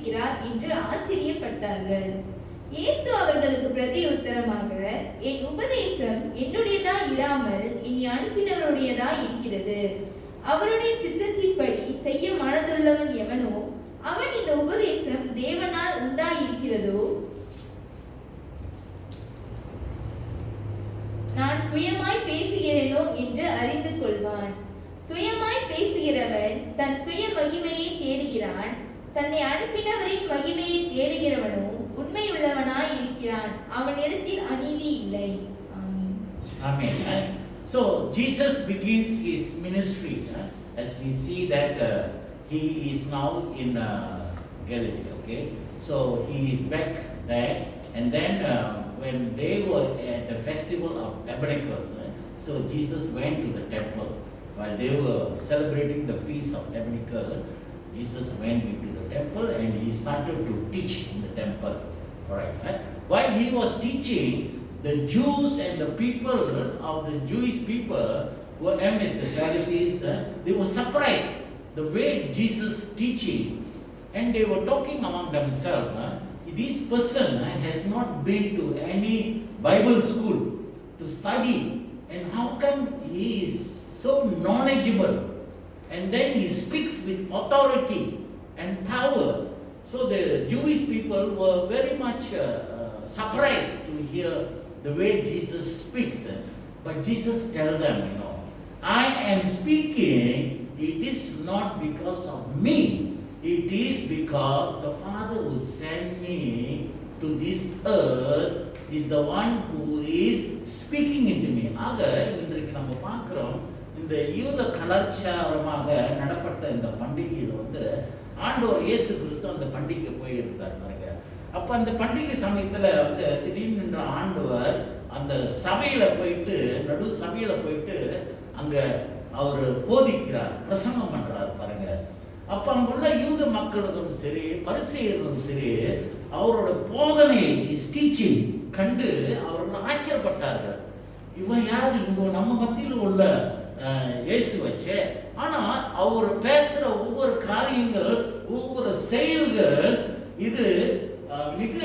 இருக்கிறார் என்று ஆச்சரியப்பட்டார்கள். இயேசு அவர்களுக்கு பிரதி உத்தரமாக, என் உபதேசம் என்னுடையதா இராமல் என்னை அனுப்பினவருடையதா இருக்கிறது. அவருடைய சித்தத்தின்படி செய்ய மனதுள்ளவன் எவனோ அவன் இந்த உபதேசம் தேவனால் உண்டாயிருக்கிறதோ நான் சுயமாய் பேசுகிறேனோ என்று அறிந்து கொள்வான். சுயமாய் பேசுகிறவன் தன் சுய மகிமையை தேடுகிறான். தன்னை அனுப்பினவரின் மகிமையை தேடுகிறவனோ உண்மையுள்ளவனாய் இருக்கிறான். அவனிடத்தில் அநீதி இல்லை. ஆமென். Amen. So Jesus begins his ministry as we see that he is now in Galilee. Okay, so he is back there, and then when they were at the festival of Tabernacles, so Jesus went to the temple while they were celebrating the feast of Tabernacle. Jesus went into the temple and he started to teach in the temple. Alright. While he was teaching, the Jews and the people of the Jewish people were amazed. The Pharisees, they were surprised the way Jesus teaching, and they were talking among themselves. This person has not been to any Bible school to study, and how come he is so knowledgeable? And then he speaks with authority and power. So the Jewish people were very much surprised to hear the way Jesus speaks. But Jesus tells them, I am speaking, it is not because of me. It is because the Father who sent me to this earth is the one who is speaking into me. ஆக இன்றைக்கு நம்ம பார்க்கிறோம், இந்த யூத கலாச்சாரமாக நடப்பட்ட இந்த பண்டிகையில் ஆண்டவர் இயேசு கிறிஸ்து அந்த பண்டிகை போயிருந்தார் பாருங்க. அப்ப அந்த பண்டிகை சமயத்துல திடீர்னு ஆண்டவர் அந்த சபையில போயிட்டு, நடு சபையில போயிட்டு அங்க அவர் போதிக்கிறார், பிரசங்கம் பண்றார் பாருங்க. அப்ப அங்குள்ள யூத மக்களும் சரி, பரிசேயர்களும் சரி, அவரோட போதனையை டீச்சிங் கண்டு அவர்கள் ஆச்சரியப்பட்டார்கள். இவன் யார், இங்க நம்ம மத்தியில் உள்ள இயேசு வச்சே, ஆனா அவர் பேசுற ஒவ்வொரு காரியங்கள், ஒவ்வொரு செயல்கள், இது மிக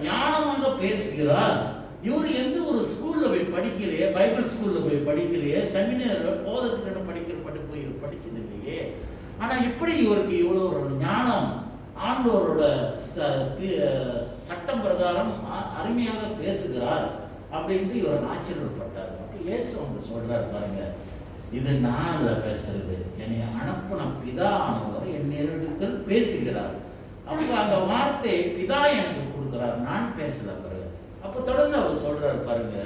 ஞானமாக பேசுகிறார். இவர் எந்த ஒரு ஸ்கூல்ல போய் படிக்கலையே, பைபிள் ஸ்கூல்ல போய் படிக்கலையே, செமினார் போதத்துக்கு படிச்சது இல்லையே, ஆனா எப்படி இவருக்கு இவ்வளவு ஒரு ஞானம், ஆண்டவரோட சட்டம் பிரகாரம் அருமையாக பேசுகிறார் அப்படின்ட்டு இவர் ஆச்சரியப்பட்டார். அப்ப இயேசு அவங்க சொல்றாரு பாருங்க, இது நான் பேசுறது, என்னை அனுப்பின பிதா ஆனவர் என்னிடத்தில் பேசுகிறார். அப்ப அந்த வார்த்தை பிதா எனக்கு கொடுக்கிறார், நான் பேசல பாருங்க. அப்ப தொடர்ந்து அவர் சொல்றாரு பாருங்க,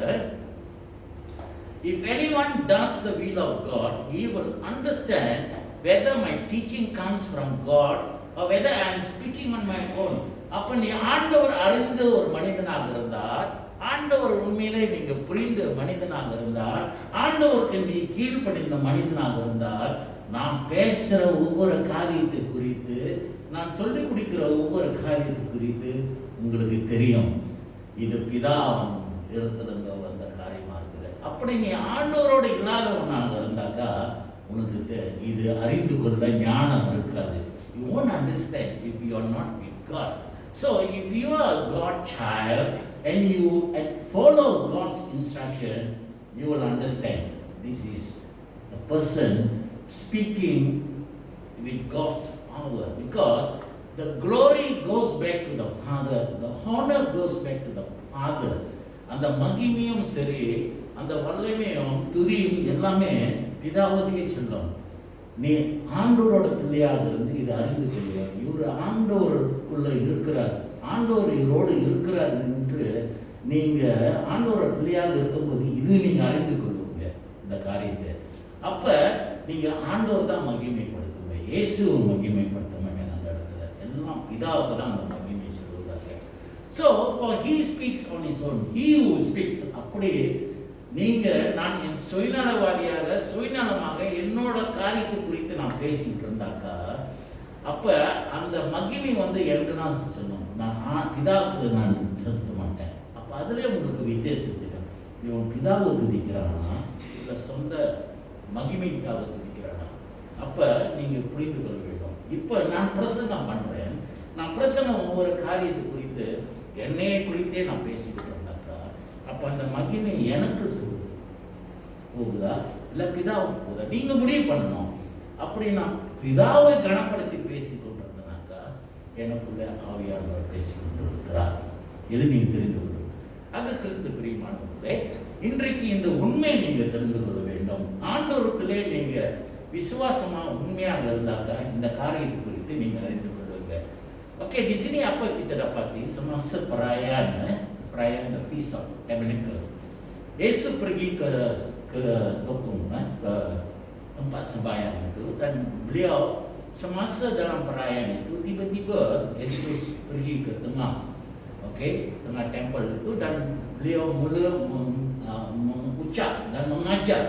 if anyone does the will of God, he will understand whether my teaching comes from God or whether I am speaking on my own. அப்ப நீ ஆண்டவர் அறிந்த ஒரு மனிதனாக இருந்தால், ஆண்டவர் உண்மையிலே நீங்க புரிந்த மனிதனாக இருந்தால், ஆண்டவருக்கு நீ கீழ்ப்படிந்த மனிதனாக இருந்தால், நான் பேசுற ஒவ்வொரு காரியத்தை குறித்து, நான் சொல்லிக் கொடுக்கிற ஒவ்வொரு காரியத்தை குறித்து உங்களுக்கு தெரியும், இது பிதாவன் இருந்திருந்த வந்த காரியமா இருக்குது. அப்படி நீ ஆண்டவரோடு இல்லாதவனாக இருந்தாக்கா உனக்கு இது அறிந்து கொள்ள ஞானம் இருக்காது. You won't understand if you are not with God. So if you are a God child and you follow God's instruction, you will understand this is the person speaking with God's power, because the glory goes back to the Father, the honor goes back to the Father. அந்த மகிமையும் சரி, அந்த வல்லமையும் துதியும் எல்லாமே பிதாவுக்கே சொல்லும். நீ ஆண்டவரோட பிள்ளையாக இருந்து இதை அறிந்து கொள்வார், இவர் ஆண்டவருக்குள்ள இருக்கிறார், ஆண்டவர் இவரோடு இருக்கிறார் என்று நீங்க ஆண்டவரோட பிள்ளையாக இருக்கும்போது இது நீங்க அறிந்து கொள்ளுங்க இந்த காரியத்தை. அப்ப நீங்க ஆண்டவர் தான் மகிமைப்படுத்துங்க, இயேசுவை மகிமைப்படுத்த மாட்டேன். அந்த இடத்துல எல்லாம் பிதாவுக்கு தான் அந்த மகிமை சொல்லுவாங்க. So for he speaks on his own, he who speaks. அப்படி நீங்க நான் என் சுயநலவாதியாக சுயநலமாக என்னோட காரியத்தை குறித்து நான் பேசிட்டு இருந்தாக்கா, அப்ப அந்த மகிமை எனக்கு தான் சொல்லணும், நான் பிதாவுக்கு நான் செலுத்த மாட்டேன். அப்ப அதுல உங்களுக்கு வித்தியாசம் தெரியும், இவன் பிதாவை துதிக்கிறானா இல்ல சொந்த மகிமைக்காக துதிக்கிறானா. அப்ப நீங்க புரிந்து கொள்ள வேண்டும். இப்ப நான் பிரசங்கம் பண்றேன், நான் பிரசங்கம் ஒவ்வொரு காரியத்தை குறித்து என்னையை குறித்தே நான் பேசிக்கிட்டு இருந்தாக்கா, அப்ப அந்த மகிமை எனக்கு போகுதா இல்ல பிதாவுக்கு போகுதா? நீங்க முடிவு பண்ணணும். அப்படி நான் பிதாவை கனப்படுத்தி பேசிக்கொண்டிருந்தனாக்கா, எனக்குள்ள ஆவியானவர் பேசிக்கொண்டிருக்கிறார். எது நீங்க தெரிந்து கொள்ளும். அது கிறிஸ்து பிரியமானவர்களே, இன்றைக்கு இந்த உண்மை நீங்க தெரிந்து கொள்ள வேண்டும். ஆண்டவருக்குள்ளே நீங்க விசுவாசமா உண்மையாக இருந்தாக்கா இந்த காரியத்தை குறித்து நீங்க அறிந்து கொள்ளுங்க. Oke, di sini apa kita dapati semasa perayaan the Feast of Tabernacles. Yesus pergi ke tokong, ke tempat sembahyang itu, dan beliau semasa dalam perayaan itu tiba-tiba Yesus pergi ke tengah, tengah tempel itu, dan beliau mula mengucap dan mengajar.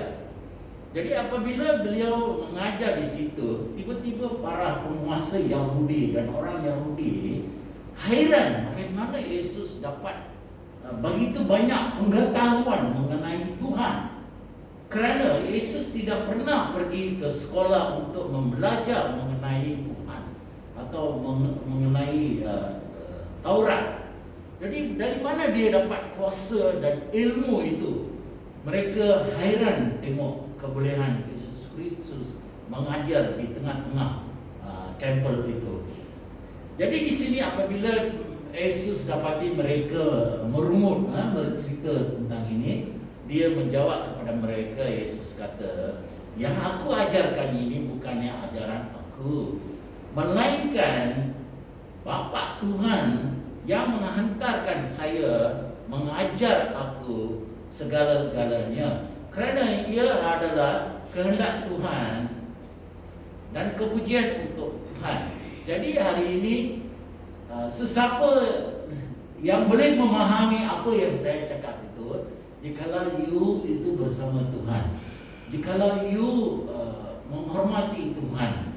Jadi apabila beliau mengajar di situ, tiba-tiba para penguasa Yahudi dan orang Yahudi heran bagaimana Yesus dapat begitu banyak pengetahuan mengenai Tuhan. Kerana Yesus tidak pernah pergi ke sekolah untuk belajar mengenai Tuhan atau mengenai Taurat. Jadi dari mana dia dapat kuasa dan ilmu itu? Mereka hairan tengok kebolehan Yesus Kristus mengajar di tengah-tengah tempel itu. Jadi di sini apabila Yesus dapati mereka merumut bercerita tentang ini, dia menjawab kepada mereka. Yesus kata, yang aku ajarkan ini bukannya ajaran aku, melainkan Bapa Tuhan yang menghantarkan saya mengajar aku segala-galanya. Kerana ia adalah kehendak Tuhan dan kepujian untuk Tuhan. Jadi hari ini sesiapa yang boleh memahami apa yang saya cakap itu, jikalau you itu bersama Tuhan, jikalau you menghormati Tuhan,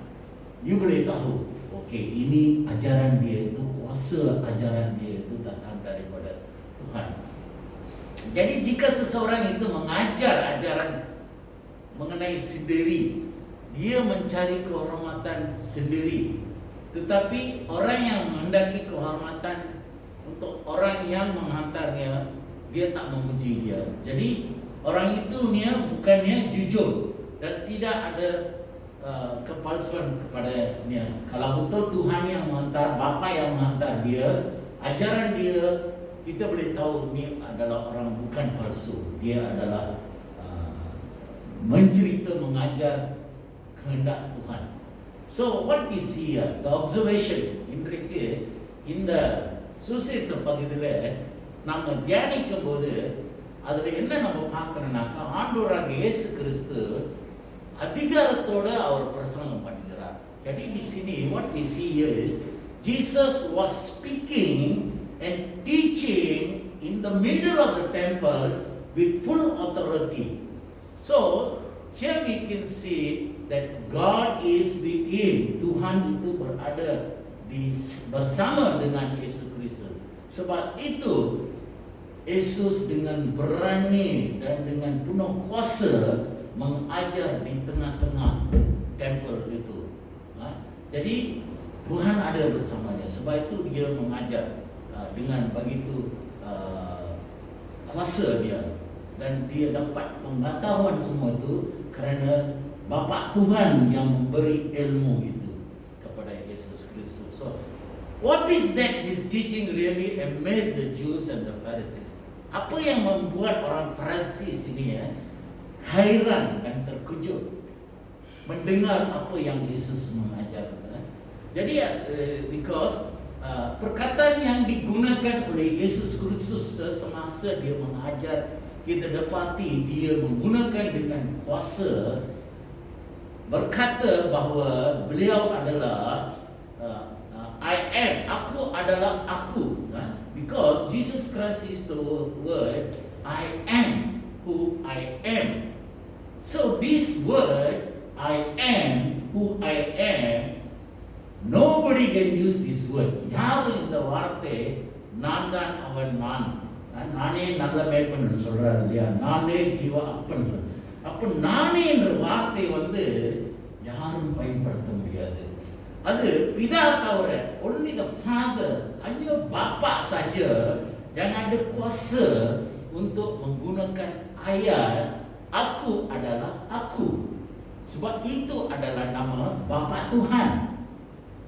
you boleh tahu, okey, ini ajaran dia itu, kuasa ajaran dia itu datang daripada Tuhan. Jadi jika seseorang itu mengajar ajaran mengenai sendiri, dia mencari kehormatan sendiri. Tetapi orang yang menghendaki kehormatan untuk orang yang menghantarnya, dia tak memuji dia. Jadi orang itu bukannya jujur dan tidak ada kepalsuan kepadanya. Kalau betul Tuhan yang menghantar, Bapa yang menghantar dia, ajaran dia, kita boleh tahu ini adalah orang bukan palsu. Dia adalah mencerita, mengajar kehendak Tuhan. So what we see here, the observation இன்றைக்கு இந்த சுசேஷ பகுதியில் நாம் தியானிக்கும் போது அதில் என்ன நம்ம பார்க்கறோம்னாக்கா, ஆண்டவராக இயேசு கிறிஸ்து அதிகாரத்தோடு அவர் பிரசங்கம் பண்ணுகிறார். Jadi di sini what we see here is Jesus was speaking and teaching in the middle of the temple with full authority. So here we can see that God is with him. Tuhan itu berada bersama dengan Yesus Kristus. Sebab itu Yesus dengan berani dan dengan penuh kuasa mengajar di tengah-tengah tempel itu. Jadi Tuhan ada bersamanya. Sebab itu dia mengajar dengan begitu kuasa dia, dan dia dapat pengetahuan semua itu kerana Bapa Tuhan yang memberi ilmu itu kepada Yesus Kristus. So what is that his teaching really amazed the Jews and the Pharisees? Apa yang membuat orang Farisi sini hairan dan terkejut mendengar apa yang Yesus mengajar. Jadi because perkataan yang digunakan oleh Yesus Kristus semasa dia mengajar, kita dapati dia menggunakan dengan kuasa, berkata bahawa beliau adalah I am, aku adalah aku. Because Jesus Christ is the word I am who I am. So this word I am who I am, nobody can use this word. யாரும் இந்த வார்த்தை நான் தான் அவன் நான், நானே நல்ல மேய்ப்பன் சொல்றாரு இல்லையா, நானே ஜீவா அப்பன். அப்ப நானே என்ற வார்த்தை யாரும் பயன்படுத்த முடியாது. Ada pida tawar, only the father, hanya bapa saja yang ada kuasa untuk menggunakan ayat aku adalah aku. Sebab itu adalah nama Bapa Tuhan.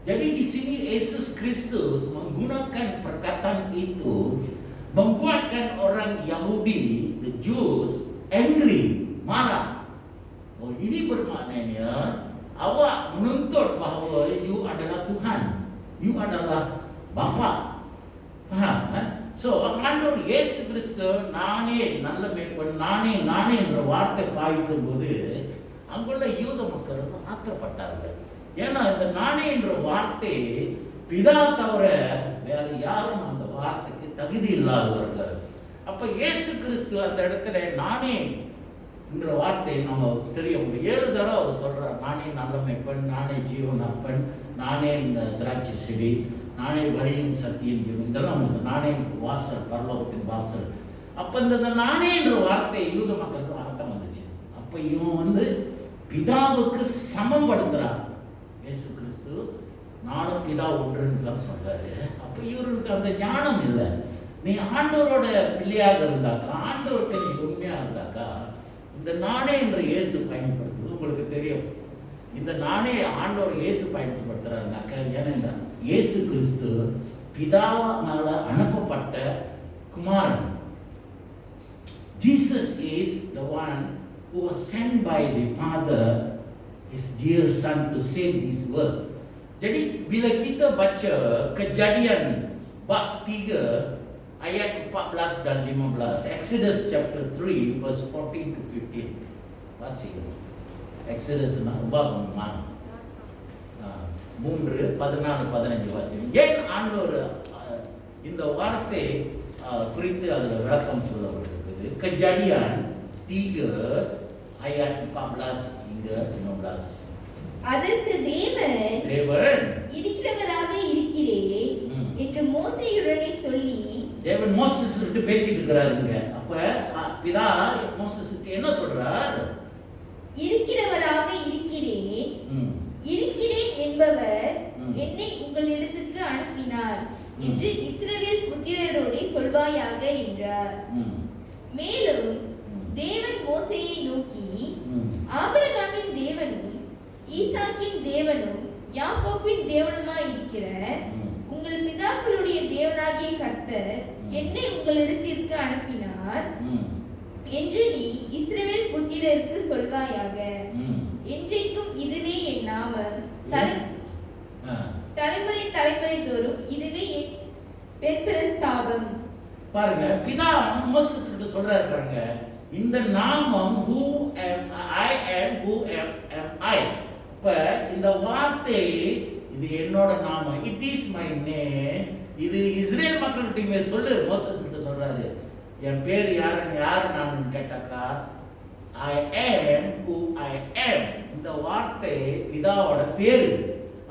Jadi di sini Yesus Kristus menggunakan perkataan itu membuatkan orang Yahudi, the Jews, angry, marah. Oh, ini bermaknanya awak menuntut bahawa you adalah Tuhan, you adalah Bapa. Faham? So, ஆண்டவர் இயேசு கிறிஸ்து நானே நல்ல மேய்ப்பன், நானே என்ற வார்த்தை பாவிக்கும் போது அங்குள்ள யூத மக்கள் ஆத்திரப்பட்டார்கள். ஏன்னா இந்த நானே என்ற வார்த்தை பிதா தவிர வேற யாரும் அந்த வார்த்தைக்கு தகுதி இல்லாதவர்கள். அப்ப இயேசு கிறிஸ்து அந்த இடத்துல நானே என்ற வார்த்தை நம்ம தெரியும். 7 தடவை அவர் சொல்றார், நானே நல்ல மேய்ப்பன், நானே ஜீவன் அப்பன், நானே இந்த திராட்சை செடி, நானே வழியும் சத்தியம் ஜீவன், இதெல்லாம் நானே வாசல், பரலோகத்தின் வாசல். அப்ப இந்த நானே என்ற வார்த்தை யூத மக்களுக்கு அர்த்தம் வந்துச்சு. அப்ப இவன் பிதாவுக்கு சமப்படுத்துறான். இயேசு கிறிஸ்து நானும் பிதா ஒன்றுன்னு தான் சொல்றாரு. அப்ப இவருக்கு அந்த ஞானம் இல்லை. நீ ஆண்டவரோட பிள்ளையாக இருந்தாக்கா, ஆண்டவர்கிட்ட நீ உண்மையா இருந்தாக்கா, இந்த நானே என்ற இயேசு பயன்படுத்துவது உங்களுக்கு தெரியும். இந்த நானே ஆண்டவர் இயேசு பயன்படுத்துறாருனாக்கா, ஏனென்றா இயேசு கிறிஸ்து பிதாவால அனுப்பப்பட்ட குமாரன். Jesus is the one who was sent by the Father, his dear son, to save this world. Jadi bila kita baca Kejadian bab 3 ayat 14 dan 15, Exodus chapter 3 verse 14 to 15. Pasal Exodus bab 3 14 15 வாசிங்க. ஏன் ஆண்டவர் இந்த வார்த்தை குறித்து அதில் விளக்கம் சொல்லப்பட்டிருக்குது. Kejadian 3 ayat 14 hingga 15. அதற்கு தேவன் இருக்கிறவராக இருக்கிறேன் என்று மோசேயுடனே சொல்லி, தேவன் மோசஸ் கிட்ட பேசிட்டு இருக்கிறாருங்க. அப்ப பிதா மோசஸ்க்கு என்ன சொல்றார்? இருக்கிறவராக இருக்கிறேன், இருக்கிறேன் என்பவர் என்னை உங்களிடத்துக்கு அனுப்பினார் என்று இஸ்ரவேல் புத்திரரோடே சொல்வாயாக என்றார். மேலும் தேவன் மோசேயை நோக்கி, ஆபிரகாமின் தேவனும் ஈசாக்கின் தேவனும் யாக்கோபின் தேவனுமாய் இருக்கிற உங்கள் பிதாக்களுடைய தேவனாகிய கர்த்தர் என்னை உங்களிடத்திற்கு அனுப்பினார் என்று நீ இஸ்ரவேல் புத்திரருக்கு சொல்வாயாக. என்றைக்கும் இதுவே என் நாமம், தலைமுறை தலைமுறை தோறும் இதுவே என் பிரஸ்தாபம். பாருங்க, பிதா மோசஸ் கிட்ட சொல்றாரு பாருங்க, இந்த நாமம் who am I. இப்ப இந்த வார்த்தை இது என்னோட நாமம், இட் இஸ் மை நேம். இது இஸ்ரேல் மக்கள்கிட்ட சொல்லு, மோசஸ் கிட்ட சொல்றாரு. என் பேர் யார் நான் கேட்டாக்கா, I am who I am. இந்த வார்த்தை பிதாவோட பேரு.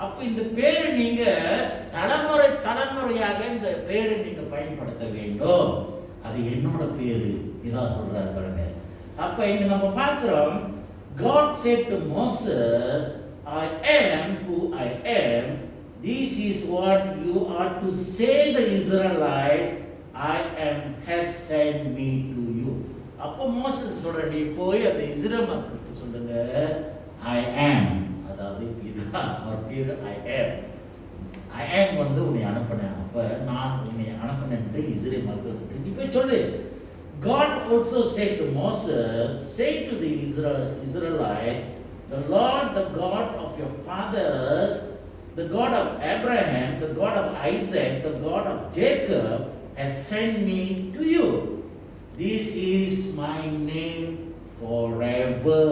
அப்ப இந்த பேரு நீங்க தலைமுறையாக இந்த பேரை நீங்க பயன்படுத்த வேண்டும். அது என்னோட பேரு, இதான் சொல்றாரு பாருங்க. அப்ப இங்க நம்ம பார்க்கிறோம், God said to Moses, I am who I am. This is what you are to say the Israelites, I am has sent me to you. அப்ப மோசஸ் சொல்ற, நீ போய் அந்த இஸ்ரேல் மக்களுக்கு சொல்லுங்க, I am, அதாவது பிதா அவர் பேரு I am உன்னை அனுப்பினேன். அப்ப நான் உன்னை அனுப்பினேன் இஸ்ரேல் மக்களுக்கு நீ போய் சொல்லு. God also said to Moses, say to the Israelites, the Lord, the God of your fathers, the God of Abraham, the God of Isaac, the God of Jacob, has sent me to you. This is my name forever,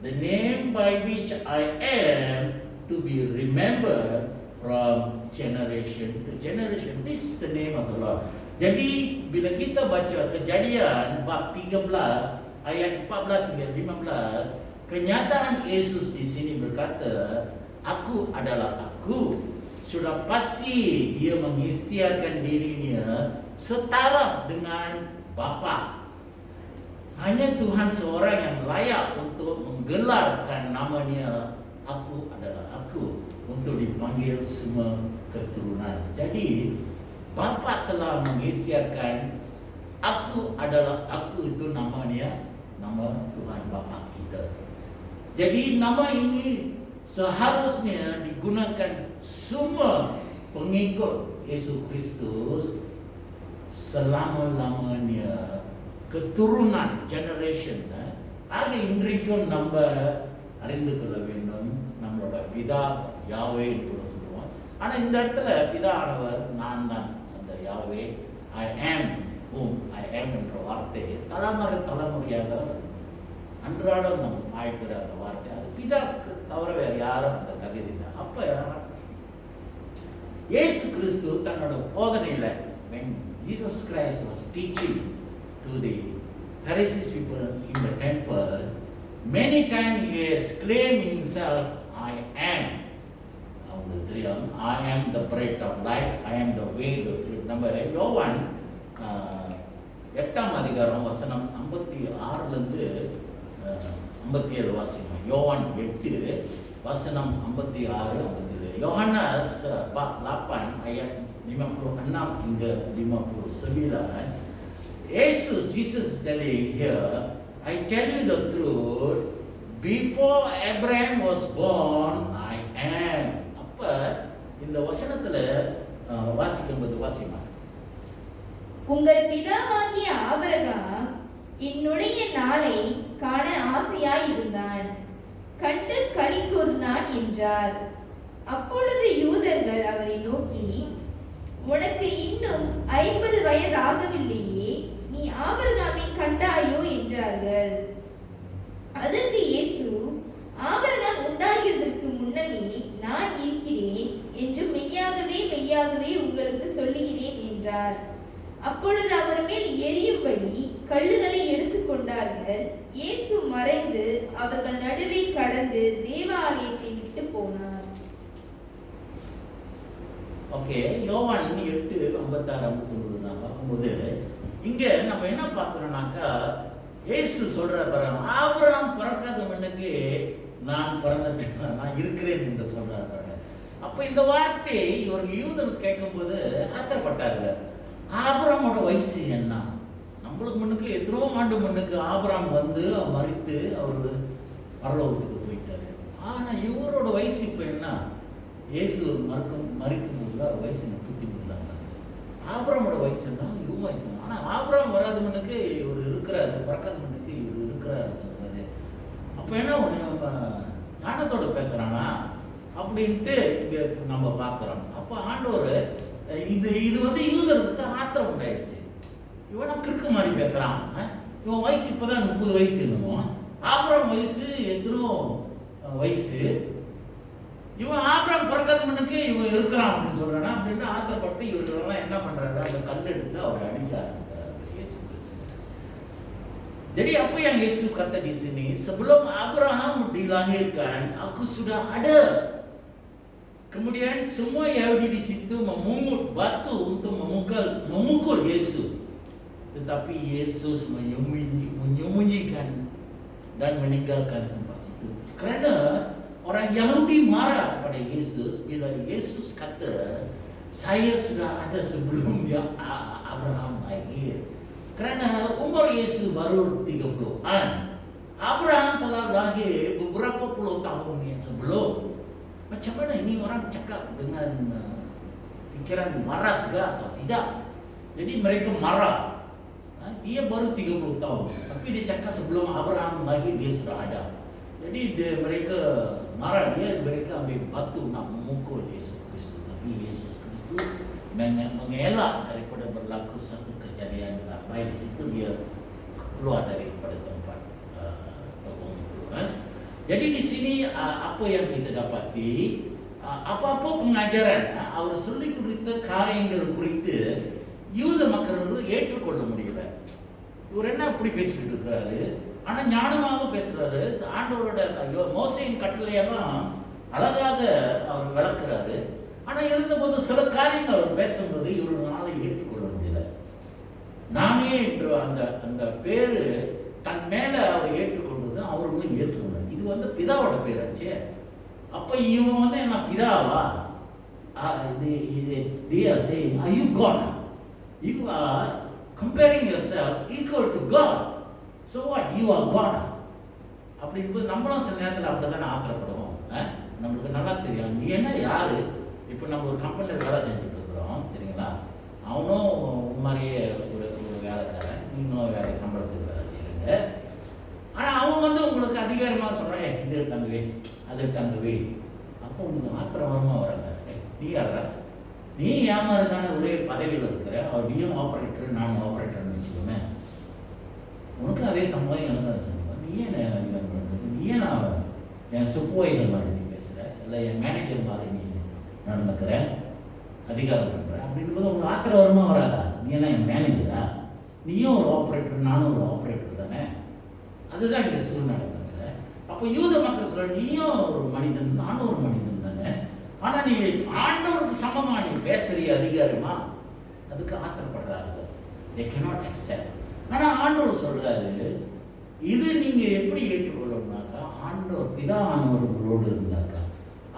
the name by which I am to be remembered from generation to generation. This is the name of the Lord. Jadi bila kita baca Kejadian bab 13 ayat 14 hingga 15, kenyataan Yesus di sini berkata, aku adalah aku. Sudah pasti dia mengisytiharkan dirinya setara dengan Bapa. Hanya Tuhan seorang yang layak untuk menggelarkan namanya, aku adalah aku. untuk dipanggil semua keturunan. Jadi Bapa telah mengisytiharkan aku itu namanya nama Tuhan Bapa kita. Jadi nama ini seharusnya digunakan semua pengikut Yesus Kristus selama-lamanya, keturunan generation. ஆக இன்றைக்கும் நம்ம அறிந்து கொள்ள வேண்டும் நம்மளோட பிதா யாவே என்று சொல்லுவோம். ஆனால் இந்த இடத்துல பிதா ஆனவர் நான் தான் அந்த யாவே, ஐ ஆம் என்ற வார்த்தை தலைமுறையாக அன்றாடம் நம்ம ஆயிக்கிற அந்த வார்த்தை, அது பிதாக்கு தவிர வேற யாரும் அந்த தகுதி இல்லை. அப்ப இயேசு கிறிஸ்து தன்னோட போதனையில, when Jesus Christ was teaching to the Pharisees people in the temple, many times he has claimed himself, I am. I am the bread of life, I am the way, the truth. நம்ம யோவான் 8ஆம் அதிகாரம் வசனம் 56லிருந்து 57 வாசிக்கணும். யோவான் 8 வசனம் 56 57. Yohanes 8 ayat 56 hingga 59. Jesus is telling here, I tell you the truth, before Abraham was born, I am. அப்ப இந்த வசனத்துல வாசிக்கும்போது வாசிமா, உங்கள் பிதாவாகிய ஆபிரகாம் என்னுடைய நாளை காண ஆசையாயிருந்தான், கண்டு களி கூர்ந்தான் என்றார். அப்பொழுது யூதர்கள் அவரை நோக்கி, உனக்கு இன்னும் 50 வயதாகவில்லையே, நீ ஆபிரகாமை கண்டாயோ என்றார்கள். அதற்கு இயேசு, ஆபிரகாம் உண்டாகிறதற்கு முன்னமே நான் இருக்கிறேன் என்று மெய்யாகவே உங்களுக்கு சொல்லுகிறேன் என்றார். அப்பொழுது அவர் மேல் எரியும்படி கல்லுகளை எடுத்துக்கொண்டார்கள். இயேசு மறைந்து அவர்கள் நடுவே கடந்து தேவாலயத்தை விட்டு போனார். ஓகே, யோவான் 8:56-59 நான் பார்க்கும்போது இங்க நம்ம என்ன பார்க்கணும்னாக்கா, இயேசு சொல்ற பாருங்க, ஆபிரகாம் பிறக்காத முன்னுக்கு நான் பிறந்துட்டேன், நான் இருக்கிறேன் என்று சொல்றாரு. அப்ப இந்த வார்த்தை ஒரு யூதர் கேட்கும்போது ஆத்திரப்பட்டாரு. ஆபிரகாமோட வயசு என்ன? நம்மளுக்கு முன்னுக்கு எத்தனோ ஆண்டு முன்னுக்கு ஆபிரகாம் வந்து மரித்து அவர் பரலோகத்துக்கு போயிட்டாரு. ஆனா இவரோட வயசு இப்ப என்ன? இயேசு மறிக்கும் போது அவர் வயசு 33 தான். ஆபிரகாமோட வயசு என்ன? இவங்க வயசு என்ன? ஆனா ஆபிரகாம் வராத முன்னுக்கு இவர் இருக்கிறாரு, பிறக்காத முன்னுக்கு இவர் இருக்கிறாரு சொல்றாரு. அப்ப என்ன நம்ம ஞானத்தோட பேசுறானா அப்படின்ட்டு இங்க நம்ம பார்க்கிறோம். அப்ப ஆண்டவர் இது வந்து யூதருக்கு ஆத்திரம் உண்டாயிடுச்சு. இவனா கிறுக்கு மாதிரி பேசுறான், இவன் வயசு இப்பதான் 30 வயசு என்னமோ, ஆபிரகாம் வயசு எத்தனோ வயசு, இவன் ஆபிரகாம் பிறக்காத முன்னுக்கு இவன் இருக்கிறான் அப்படின்னு சொல்றானா அப்படின்னு ஆத்திரப்பட்டு இவர்களெல்லாம் என்ன பண்றாரு, அந்த கல் எடுத்து அவர் அடிக்க ஆரம்பிக்கிறார் இயேசு கிறிஸ்து. Jadi apa yang Yesus kata di sini, sebelum Abraham dilahirkan, aku sudah ada. Kemudian semua Yahudi di situ memungut batu untuk memukul Yesus. Tetapi Yesus menyembunyikan dan meninggalkan tempat situ. Kerana orang Yahudi marah kepada Yesus bila Yesus kata, saya sudah ada sebelum Abraham lahir. Kerana umur Yesus baru 30-an. Abraham telah lahir beberapa puluh tahun yang sebelum. Macam mana ini orang cakap dengan fikiran waras ke atau tidak? Jadi mereka marah. Dia baru 30 tahun, tapi dia cakap sebelum Abraham lahir dia sudah ada. Jadi mereka marah, mereka ambil batu nak memukul Yesus Kristus. Tapi Yesus Kristus mengelak daripada berlaku satu kejadian baik. Di situ dia keluar daripada tempat tokong itu. Jadi di sini apa yang kita dapati, apa-apa pengajaran அவர் சொல்லி கொடுத்த காரியங்கள் குறித்து யூத மக்கள் ஏற்றுக்கொள்ள முடியல. இவர் என்ன அப்படி பேசிட்டு இருக்கிறாரு, ஆனா ஞானமாக பேசுறாரு. ஆண்டவரோட மோசையின் கட்டளையெல்லாம் அழகாக அவர் விளக்குறாரு. ஆனா இருந்தபோது சில காரியங்கள் அவர் பேசும்போது இவர்களால ஏற்றுக்கொள்ள முடியல. நானே என்று அந்த பேரு தன் மேல அவர் ஏற்றுக்கொள்வது அவர்களும் ஏற்றுக்கொள்ள. இது வந்து பிதாவோட பேராச்சே. அப்ப இவன் வந்து என்ன பிதாவா? They are saying, are you God? You are comparing yourself equal to God. So what? You are God. அப்படிங்கும்போது நம்மளும் சில நேரத்தில் அப்படி தானே ஆத்திரப்படுவோம். நம்மளுக்கு நல்லா தெரியும் நீ என்ன யாரு. இப்போ நம்ம ஒரு கம்பெனியில் வேலை செஞ்சுட்டு இருக்கிறோம், சரிங்களா? அவனும் மாதிரியே ஒரு வேலைக்காரன், நீங்களும் வேலை சம்பளத்துக்கு வேலை செய்கிறீங்க. ஆனால் அவன் வந்து உங்களுக்கு அதிகாரமாக சொல்கிறேன், இது எடுத்தாங்கவே அது எடுத்தாங்கவே. அப்போ உங்களுக்கு ஆத்திரமாக வராங்க. நீ யாரா? நீ ஏமாறு தானே ஒரே பதவியில் இருக்கிற. அவர் நீயும் ஆப்ரேட்டர், நானும் ஆப்ரேட்டர்னு வச்சுக்கோமே. உனக்கு அதே சம்பளம், எனக்கு அதே சம்பளம். நீ ஏன் அதிகாரம் பண்ணுறது? நீ ஏன் நான் என் சூப்பர்வைசர் மாதிரி நீ பேசுகிற, இல்லை என் மேனேஜர் மாதிரி நீ நடந்துக்கிற, அதிகாரம் பண்ணுற அப்படின்றது உங்களுக்கு ஆத்திரம் வருமா வராதா? நீ என்ன என் மேனேஜரா? நீயும் ஒரு ஆப்ரேட்டர், நானும் ஒரு ஆப்ரேட்டர் தானே. அதுதான் இங்கே சூழ்நிலை. அப்போ யூத மக்கள் சொல்ற நீயும் ஒரு மனிதன், நானும் ஒரு மனிதன் தானே. ஆனால் நீ ஆண்டவருக்கு சமமா நீ பேசுறிய அதிகாரமா? அதுக்கு ஆத்திரப்படுறாரு. they cannot accept. ஆனால் ஆண்டவர் சொல்றாரு, இது நீங்க எப்படி ஏற்றுக்கொள்ளணும்னாக்கா, ஆண்டவர் பிதா ஆனவர்களோடு இருந்தாக்கா,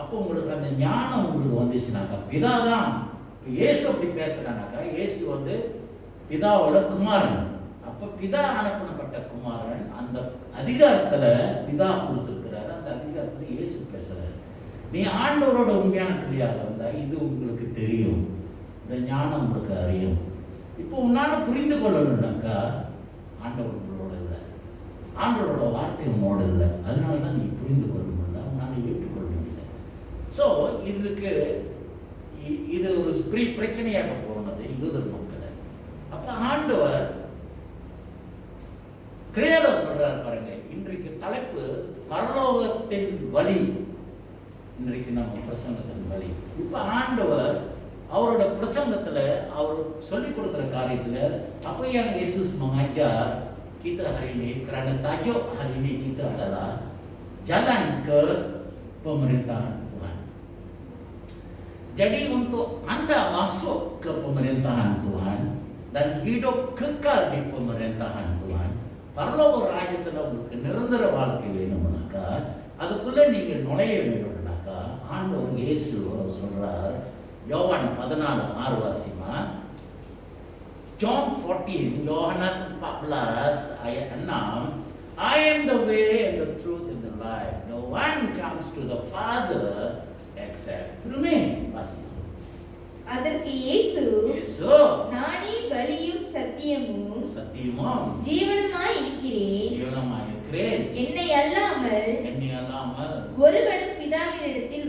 அப்போ உங்களுக்கு அந்த ஞானம் உங்களுக்கு வந்துச்சுனாக்கா, பிதா தான். இப்போ இயேசு அப்படி பேசுறானாக்கா, இயேசு வந்து பிதாவோட குமாரன். அப்போ பிதா அனுப்பப்பட்ட குமாரன் அந்த அதிகாரத்துல பிதா கொடுத்துருக்கிறாரு. அந்த அதிகாரத்துல இயேசு பேசுறாரு. நீ ஆண்டவரோட உண்மையான கிரியாக இருந்தா இது உங்களுக்கு தெரியும், இந்த ஞானம் உங்களுக்கு அறியும். இப்போ உன்னால புரிந்து கொள்ளணும்னாக்கா, ஆண்டவர் உங்களோட இல்லை, ஆண்டவரோட வார்த்தை உன்னோட இல்லை. அதனால தான் நீ புரிந்து கொள்ள முடியல, உன்னால ஏற்றுக்கொள்ள முடியல. ஸோ இது ஒரு பிரச்சனையாக போனது யூதர் மக்கள். அப்போ ஆண்டவர் கிளியரா சொல்றாரு பாருங்க. இன்றைக்கு தலைப்பு பரலோகத்தின் வழி. இன்றைக்கு நம்ம பிரசங்கத்தின் வழி. இப்ப ஆண்டவர் அவரோட பிரசங்கத்துல அவர் சொல்லிக் கொடுக்கிற காரியத்துல apa yang Yesus mengajar kita hari ini, kerana tajuk hari ini kita adalah jalan ke pemerintahan Tuhan. Jadi untuk anda masuk ke pemerintahan Tuhan dan hidup kekal di pemerintahan Tuhan, பரலோக ராஜ்யத்தில் உங்களுக்கு நிரந்தர வாழ்க்கை வேணும்னாக்கா, அதுக்குள்ள நீங்க நுழைய வேணும்னாக்கா, ஆண்டவர் இயேசு சொல்றார். யோவான் 14:6 Wasima. John 14, யோவானஸ் 14 ayat 6, I am the way and the truth and the life. No one comes to the Father except through me. Wasima. அதற்கு இயேசு, நானே வழியும் சத்தியமும் ஜீவனுமாய் இருக்கிறேன். என்னை அல்லாமல் ஒருவனும் பிதாவினிடத்தில்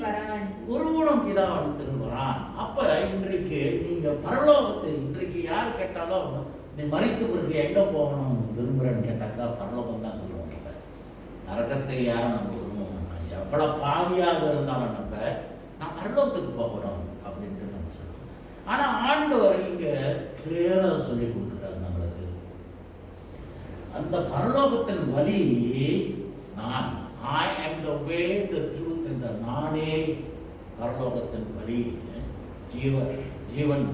வரான். அப்ப இன்றைக்கு நீங்க பரலோகத்தை இன்றைக்கு யார் கேட்டாலும் நீ மரித்த பிறகு எங்க போகணும் விரும்புறேன்னு கேட்டாக்கா பரலோகம் தான் சொல்லுவாங்க. நரகத்துக்கு யாரும் நம்ம விரும்ப மாட்டோம். எவ்வளவு பாவியாக இருந்தாலும் நம்ம நான் பரலோகத்துக்கு போகணும் அப்படின்ட்டு நம்ம சொல்லுவோம். ஆனா ஆண்டவர் இங்க கிளியரா சொல்லி கொடுக்கிறார் நம்மளுக்கு. அந்த பரலோகத்தின் வழி நான். I am the way, the truth and the நானே பரலோகத்தின் வழி, ஜீவன்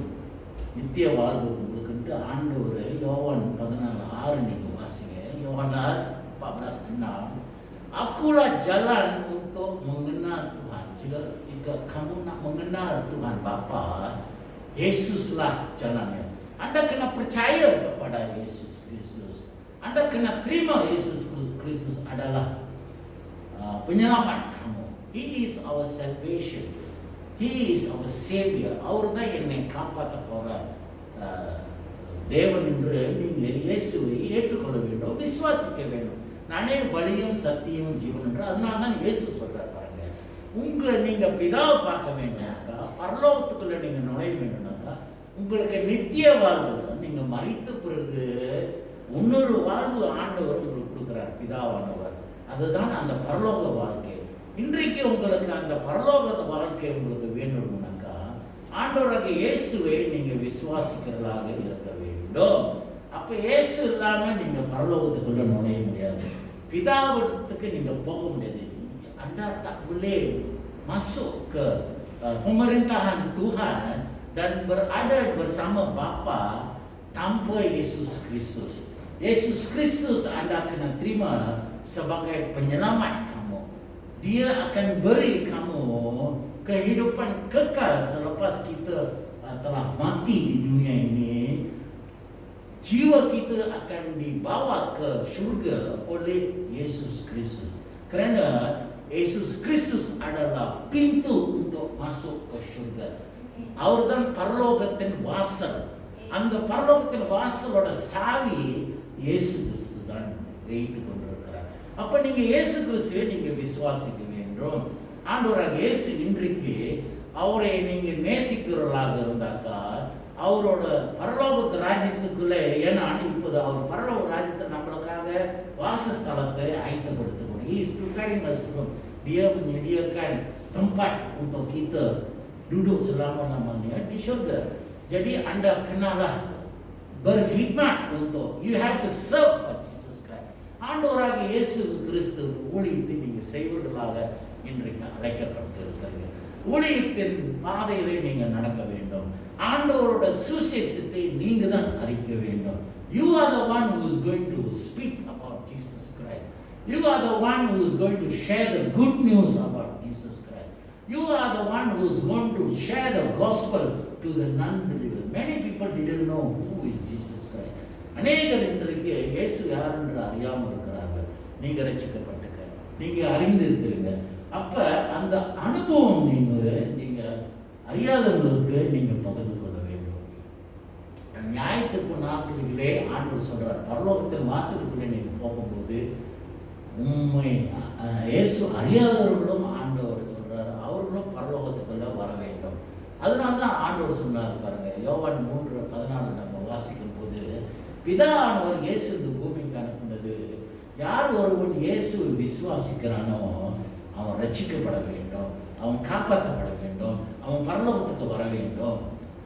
நித்திய வாழ்வு உங்களுக்குன்ட்டு ஆண்டவர் யோவான் 14:6 நீங்க வாசிங்க. யோவானஸ் 14:6, akulah jalan untuk mengenal Tuhan. Jika kamu nak mengenal Tuhan Bapa, Yesuslah jalannya. Anda kena percaya kepada Yesus Kristus. Anda kena terima Yesus Kristus adalah penyelamat kamu. He is our salvation. He is our savior. அவர் தான் என்னை காப்பாற்ற போற தேவன் என்று நீங்கள் இயேசுவை ஏற்றுக்கொள்ள வேண்டும், விசுவாசிக்க வேண்டும். நானே வழியும் சத்தியமும் ஜீவன் என்று. அதனால தான் இயேசு சொல்றார் பாருங்க. உங்களை நீங்க பிதாவை பார்க்க வேண்டும்னாக்கா, பரலோகத்துக்குள்ள நீங்க நுழைய வேண்டும்னாக்கா, உங்களுக்கு நித்திய வாழ்வு, நீங்க மரித்த பிறகு இன்னொரு வாழ்வு ஆண்டவர் உங்களுக்கு கொடுக்கிறார், பிதாவானவர். அதுதான் அந்த பரலோக வாழ்க்கை. இன்றைக்கு உங்களுக்கு அந்த பரலோக வாழ்க்கை உங்களுக்கு வேண்டும்னாக்கா, ஆண்டவராக இயேசுவை நீங்க விசுவாசிக்கிறதாக இருக்க வேண்டும். அப்ப இயேசு இல்லாம நீங்க பரலோகத்துக்குள்ள நுழைய முடியாது, பிதாவிடத்துக்கு நீங்க போக முடியாது. Anda tak boleh masuk ke pemerintahan Tuhan dan berada bersama Bapa tanpa Yesus Kristus. Yesus Kristus Anda kena terima sebagai penyelamat kamu. Dia akan beri kamu kehidupan kekal selepas kita telah mati di dunia ini. Jiwa kita akan dibawa ke syurga oleh Yesus Kristus. Kerana Yesus Kristus adalah pintu untuk masuk ke syurga. அவர்தான் பரலோகத்தின் வாசல். அந்த பரலோகத்தின் வாசலோட சாவி இயேசு கிறிஸ்து தான் வைத்து கொண்டிருக்கிறார். அப்ப நீங்க இயேசு கிறிஸ்துவை நீங்க விசுவாசிக்க வேண்டும். ஆண்டவராக இயேசு இன்றைக்கு அவரை நீங்க நேசிக்கிறவர்களாக இருந்தாக்கா அவரோட பரலோக ராஜ்யத்துக்குள்ளே, ஏன்னா இப்போது அவர் பரலோக ராஜ்யத்தை நம்மளுக்காக வாசஸ்தலத்தை ஆயத்தப்படுத்தணும். He is preparing us to, dia menyediakan tempat untuk kita duduk selama-lamanya di syurga. Jadi anda kenalah berkhidmat untuk, you have to serve for Jesus Christ. ஆண்டவராக இயேசு கிறிஸ்து ஊழியத்தை நீங்க செய்வர்களாக இன்றைக்கு அழைக்கப்பட்டிருக்கிறீர்கள். ஊழியத்தின் பாதையிலே நீங்க நடக்க வேண்டும். ஆண்டவரோட சுவிசேஷத்தை நீங்க தான் அறிக்க வேண்டும். You are the one who is going to speak about Jesus Christ. You are the one who is going to share the good news about Jesus Christ. You are the one who is going to share the gospel to the non-believers. Many people didn't know who is Jesus Christ. அநேகர் இன்றைக்கு இயேசு யார் என்று அறியாமல் இருக்கிறார்கள். நீங்க ரட்சிக்கப்பட்டுக்க, நீங்க அறிந்திருக்கிறீங்க. அப்ப அந்த அனுபவம் நீங்க அறியாதவங்களுக்கு நீங்க பகிர்ந்து கொள்ள வேண்டும். நியாயத்துக்கு நாட்களிலே ஆண்டவர் சொல்றார், பரலோகத்தின் வாசலுக்குள்ளே நீங்க போகும்போது உண்மை இயேசு அறியாதவர்களும் ஆண்டவர் சொல்றாரு அவர்களும் பரலோகத்துக்குள்ள வர வேண்டும். அதனால்தான் ஆண்டவர் சொன்னார் பாருங்க, யோவான் 3:14 நம்ம வாசிக்கும் போது, பிதாவானவர் இயேசு இந்த பூமிக்கு அனுப்பினது, யார் ஒருவன் இயேசுவை விசுவாசிக்கிறானோ அவன் ரட்சிக்கப்பட வேண்டும், அவன் காப்பாற்றப்பட வேண்டும், அவன் பரலோகத்துக்கு வர வேண்டும்.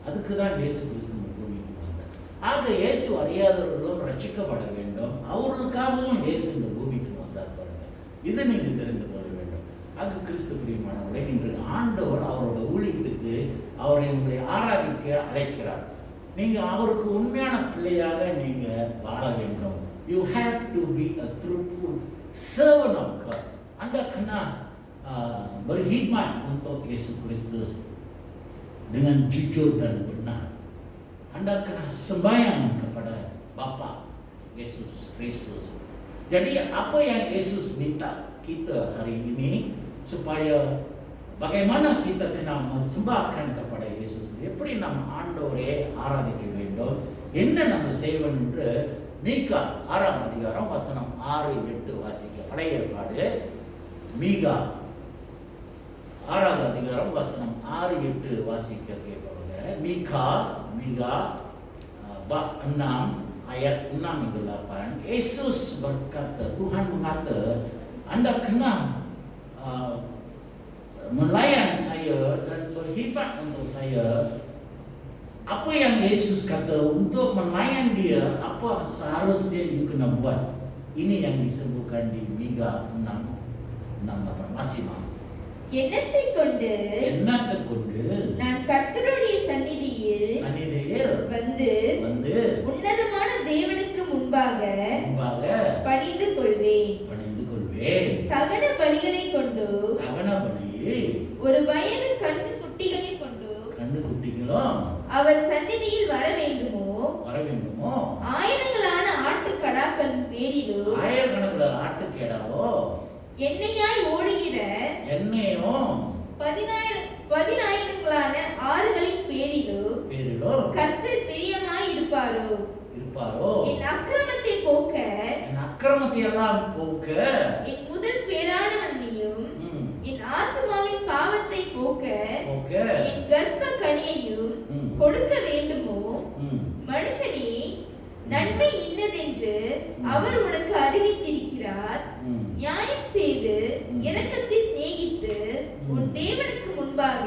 அதுக்கு தான் இயேசு கிறிஸ்து இந்த பூமிக்கு வந்தார். ஆக இயேசு அறியாதவர்களும் ரட்சிக்கப்பட வேண்டும், அவர்களுக்காகவும் இயேசு இந்த பூமிக்கு வந்தார் பாருங்க. இதை நீங்கள் தெரிந்து கொள்ள வேண்டும். ஆக கிறிஸ்து பிரியமானவர்களே, இன்று ஆண்டவர் அவரோட ஊழியத்துக்கு அவரை உங்களை ஆராதிக்க அழைக்கிறார். நீங்க அவருக்கு உண்மையான பிள்ளையாக நீங்க வாழ வேண்டும். You have to be a truthful servant of God. Anda kena berkhidmat untuk Yesus Kristus dengan jujur dan benar. Anda kena sembahyang kepada Bapa Yesus Kristus. Jadi apa yang Yesus minta kita hari ini, supaya bagaimana kita kena sembahkan kepada Yesus, எப்படி நாம் ஆண்டவரை ஆராதிக்க வேண்டும், என்ன நம்ம செய்வோம் என்று மீகா 6ஆம் அதிகாரம் வசனம் 6-8 வாசிக்க. பழைய ஏற்பாடு மீகா 6வது அதிகாரம் வசனம் 6-8 வாசிக்க கேட்பாங்க. மீகா bab 6 ayat 6-8. Yesus berkata, Tuhan mengata, Anda kena melayan saya dan berkhidmat untuk saya. Apa yang Yesus kata untuk melayan dia, apa seharusnya you kena buat. Ini yang disebutkan di Mika 6:8. Masih mau? எண்ணத்தை கொண்டு நான் கர்த்தருடைய சந்நிதியில் வந்து உன்னதமான தேவனுக்கு முன்பாக பணிந்து கொள்வேன். தகன பலிகளை கொண்டு ஒரு வயது கன்று குட்டிகளை கொண்டு அவர் சந்நிதியில் வர வேண்டுமோ, ஆயிரங்களான ஆட்டுக்கடாக்களின் பேரிலோ, எண்ணெயாய் ஓடுகிற 10,000 ஆறுகளின் பேரிலோ கர்த்தர் பிரியமாய் இருப்பாரோ. என் அக்கிரமத்தை போக்க, என் முதல் பேரானவனையும் என் ஆத்துமாவின் பாவத்தை போக்க என் கர்ப்ப கனியையும் கொடுக்க வேண்டுமோ. மனுஷனே, நன்மை இன்னதென்று அவர் உனக்கு அறிவித்திருக்கிறார். நியாயம் செய்து இரக்கத்தை சிநேகித்து உன் தேவனுக்கு முன்பாக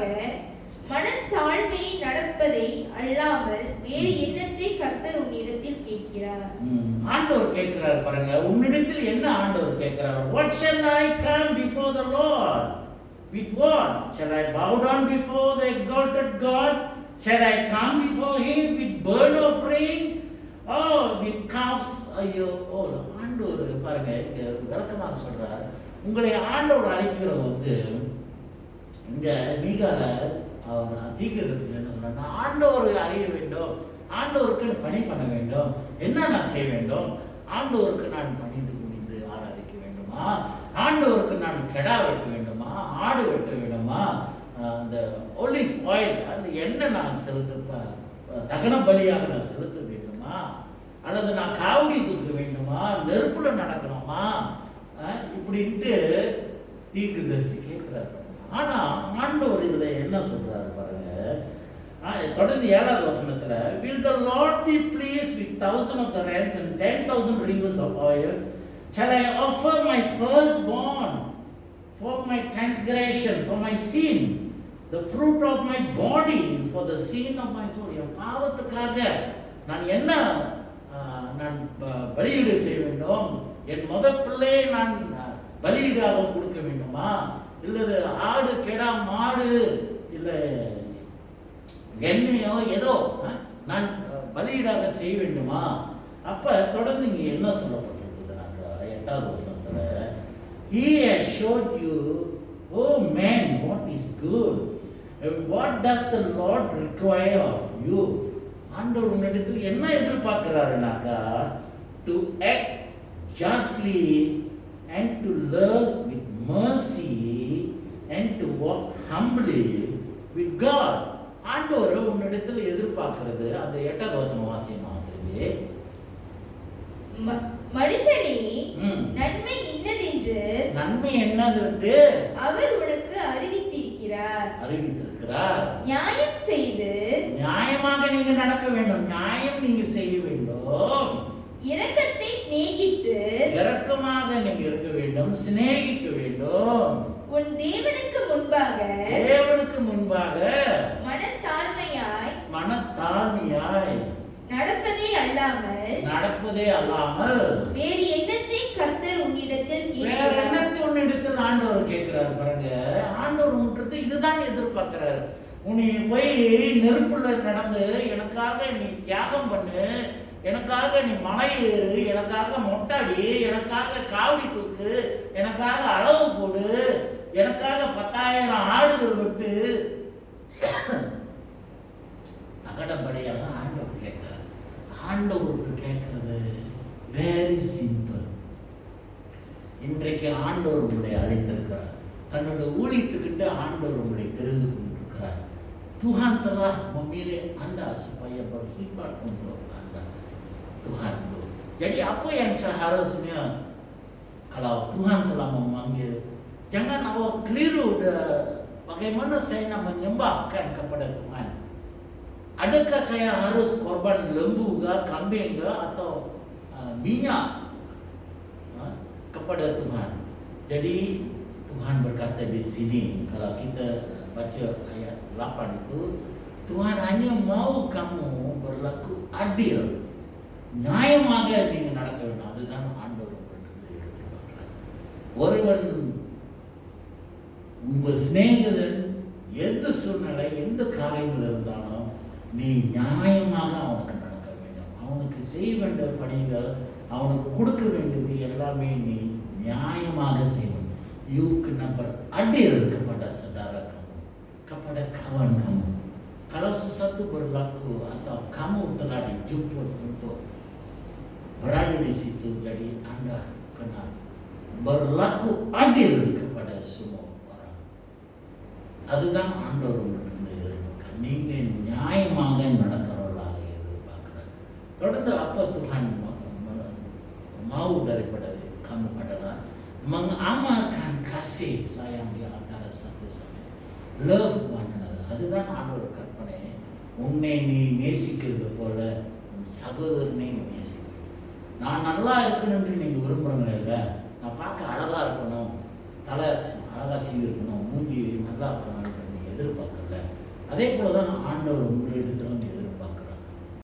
மனத்தாழ்மையை நடப்பதை அல்லாமல் வேறு எண்ணத்தை கர்த்தர் உன்னிடத்தில் கேட்கிறார். ஆண்டவர் கேட்கிறார் பாருங்க, உன்னிடத்தில் என்ன ஆண்டவர் கேட்கிறார்? What shall I come before the Lord? With what? Shall I bow down before the exalted God? Shall I come before him with burnt offering? Oh, with calves? ஐயோ, ஆண்டவர் பாருங்க விளக்கமாக சொல்றார், உங்களை ஆண்டவர் அழைக்கிறது வந்து இங்க மீகால அவர் தீர்க்கதரிசி என்ன சொன்னா, ஆண்டவரை அறிய வேண்டும், ஆண்டவருக்கு பணி பண்ண வேண்டும். என்ன நான் செய்ய வேண்டும்? ஆண்டவருக்கு நான் பணிந்து குனிந்து ஆராதிக்க வேண்டுமா? ஆண்டவருக்கு நான் கெடா வெட்ட வேண்டுமா? ஆடு வெட்ட வேண்டுமா? அந்த ஒலிவ் ஆயில் அந்த எண்ணெய் நான் செலுத்த தகன பலியாக நான் செலுத்த வேண்டுமா? அல்லது நான் காவடி தூக்க வேண்டுமா? நெருப்புல நடக்கணுமா? இப்படின்ட்டு தீர்க்கதரிசி கேட்கிறார். ஆனா ஆண்டவர் இதுல என்ன சொல்றாரு பாருங்க. தொடர்ந்து 7வது வசனத்துல, will the Lord be pleased with 1,000 of the rams and 10,000 rivers of oil? Shall I offer my firstborn for my transgression, for my sin, the fruit of my body for the sin of my soul? என் பாவத்துக்காக நான் என்ன நான் பலியிடு செய்ய வேண்டும்? என் முதல் பிள்ளையை நான் பலியிடாக கொடுக்க வேண்டுமா? இல்லது ஆடு கெடா மாடு இல்லை எண்ணெயோ ஏதோ நான் பலியிடாக செய்ய வேண்டுமா? அப்ப தொடர்ந்து இங்க என்ன சொல்லப்பட்டிருக்குதுனாக்க 8வது வசனத்துல, he has showed you, oh man, what is good, what does the Lord require of you? ஆண்டவர் உன்னிடத்தில் என்ன எதிர்பார்க்கிறாருனாக்கா, to act justly and to love with mercy and to walk humbly with God. ஆண்டவர் உன்னிடத்தில் எதிர்பார்க்கிறது அந்த 8வது வசனம் வாசியமாகிறது. மனுஷனே, நன்மை இன்னதென்று நன்மை என்னதென்று அவர் உனக்கு அறிவித்திருக்கிறார். நியாயம் செய்து நியாயமாக நீங்க நடக்க வேண்டும். நியாயம் நீங்க செய்ய வேண்டும். இரக்கத்தை சிநேகித்து இரக்கமாக நீங்க இருக்க வேண்டும், சிநேகிக்க வேண்டும். உன் தேவனுக்கு முன்பாக மனத்தாழ்மையாய் நடப்பதே அல்லாமல் வேறு எண்ணத்தை கர்த்தர் உன்னிடத்தில் ஆண்டவர் கேட்கிறார் பாருங்க. ஆண்டவர் உன்கிட்ட இதுதான் எதிர்பார்க்கிறார். உன்னை போய் நெருப்புல நடந்து எனக்காக நீ தியாகம் பண்ணு, எனக்காக நீ மலை ஏறு, எனக்காக மொட்டாடி, எனக்காக காவடி தூக்கு, எனக்காக அளவு போடு, எனக்காக 10,000 ஆடுகள் விட்டு தகடப்படியாக ஆண்டவர் கேட்கிறார். ஆண்டவருக்கு கேட்கிறது வெரி சிம்பிள். இன்றைக்கு ஆண்டவர் உங்களை அழைத்திருக்கிறார். தன்னோட ஊழியத்துக்கிட்ட ஆண்டவர் உங்களை தெரிந்து கொண்டிருக்கிறார். Tuhan telah memilih Anda supaya berkhidmat untuk Anda. Tuhan itu. Jadi apa yang seharusnya kalau Tuhan telah memanggil, jangan awak keliru bagaimana saya nak menyembahkan kepada Tuhan. Adakah saya harus korban lembu ke, kambing ke, atau minyak kepada Tuhan? Jadi Tuhan berkata di sini, kalau kita baca ayat 8 itu, Tuhan hanya mau kamu berlaku adil, நியாயமாக நீங்க நடக்க வேண்டும். அதுதான் ஆண்டவர் எடுத்துக்கொள்கிறார். ஒருவன் உங்க சிநேகிதன் எந்த சூழ்நிலை எந்த காரியங்கள் இருந்தாலும் நீ நியாயமாக அவனுக்கு நடக்க வேண்டும். அவனுக்கு செய்ய வேண்டிய பணிகள், அவனுக்கு கொடுக்க வேண்டியது எல்லாமே நீ நியாயமாக செய்யணும். You kena beradil kepada saudara kamu, kepada kawan kamu. Kalau sesuatu berlaku atau kamu telah dijemput untuk berada di situ, jadi Anda kena berlaku adil kepada semua orang. அதுதான் ஆண்டவர் உங்களுக்கு எதிர்பார்க்கிறார். நீங்க நியாயமாக நடக்கிறவர்களாக எதிர்பார்க்கிறார். தொடர்ந்து அப்ப Tuhan mau daripada kamu adalah mengamalkan kasih sayang di antara satu sama lain. Love one another. அதுதான் ஆண்டவர் கற்பனை. உன்னை நீ நேசிக்கிறது போல உன் சகோதரனை நீ நேசிக்க. நான் நல்லா இருக்கணும்னு நீங்க விரும்புறீங்கல்ல, நான் பார்க்க அழகா இருக்கணும், தலை அழகா சீவிருக்கணும், மூஞ்சி நல்லா இருக்கணும் நீங்க எதிர்பார்க்கல. அதே போலதான் ஆண்டவர் உங்களிடத்துல